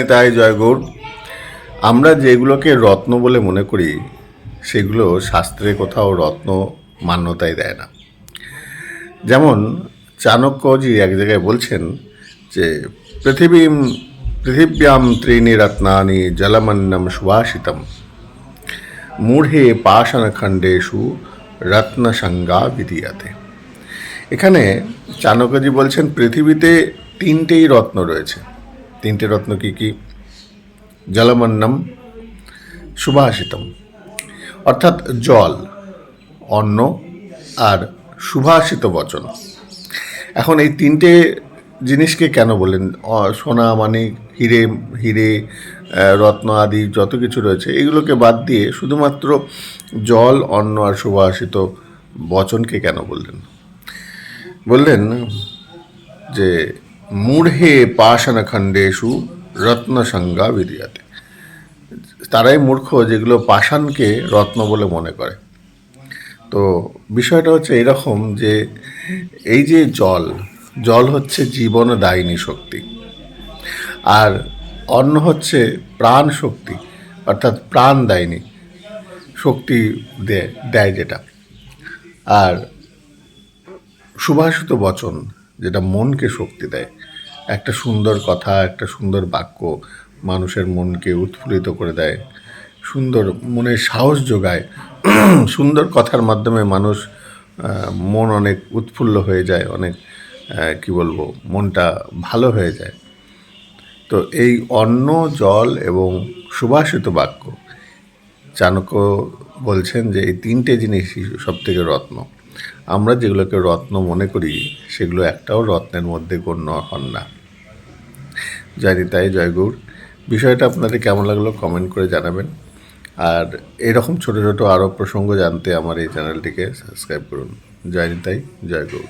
তাই জয়গৌর। আমরা যেগুলোকে রত্ন বলে মনে করি সেগুলো শাস্ত্রে কোথাও রত্ন মান্যতাই দেয় না। যেমন চাণক্যজি এক জায়গায় বলছেন যে পৃথিব্যাম ত্রীণি রত্নানি জলমন্নম সুভাষিতম মূঢ়ে পাষাণখণ্ডেষু রত্নসংজ্ঞা বিধীয়তে। এখানে চাণক্যজি বলছেন পৃথিবীতে তিনটেই রত্ন রয়েছে। তিনটে রত্ন কি কি? জলমন্নম, সুভাষিতম অর্থাৎ জল, অন্ন আর সুভাষিত বচন। এখন এই তিনটে জিনিসকে কেন বললেন? সোনা, মানিক, হিরে হিরে রত্ন আদি যত কিছু রয়েছে এগুলোকে বাদ দিয়ে শুধুমাত্র জল, অন্ন আর সুভাষিত বচনকে কেন বললেন? বললেন যে মূঢ়ে পাষাণখণ্ডেষু রত্নসংজ্ঞা বিধীয়তে। তারাই মূর্খ যেগুলো পাষাণকে রত্ন বলে মনে করে। তো বিষয়টা হচ্ছে এরকম যে এই যে জল হচ্ছে জীবনদায়িনী শক্তি, আর অন্ন হচ্ছে প্রাণ শক্তি, অর্থাৎ প্রাণদায়িনী শক্তি দেয় যেটা। আর সুভাষিত বচন যেটা মনকে শক্তি দেয়। একটা সুন্দর কথা, একটা সুন্দর বাক্য মানুষের মনকে উৎফুল্লিত করে দেয়, সুন্দর মনের সাহস যোগায়। সুন্দর কথার মাধ্যমে মানুষ মন অনেক উৎফুল্ল হয়ে যায়, অনেক কি বলবো, মনটা ভালো হয়ে যায়। তো এই অন্ন, জল এবং সুভাষিত বাক্য, চাণক্য বলছেন যে এই তিনটে জিনিসই সবথেকে রত্ন। আমরা যেগুলোকে রত্ন মনে করি সেগুলো একটাও রত্নের মধ্যে গণ্য হন না। জয় নিতাই, জয় গৌর। বিষয়টা আপনাদের কেমন লাগলো কমেন্ট করে জানাবেন। আর এরকম ছোটো ছোটো আরও প্রসঙ্গ জানতে আমার এই চ্যানেলটিকে সাবস্ক্রাইব করুন। জয় নিতাই, জয় গৌর।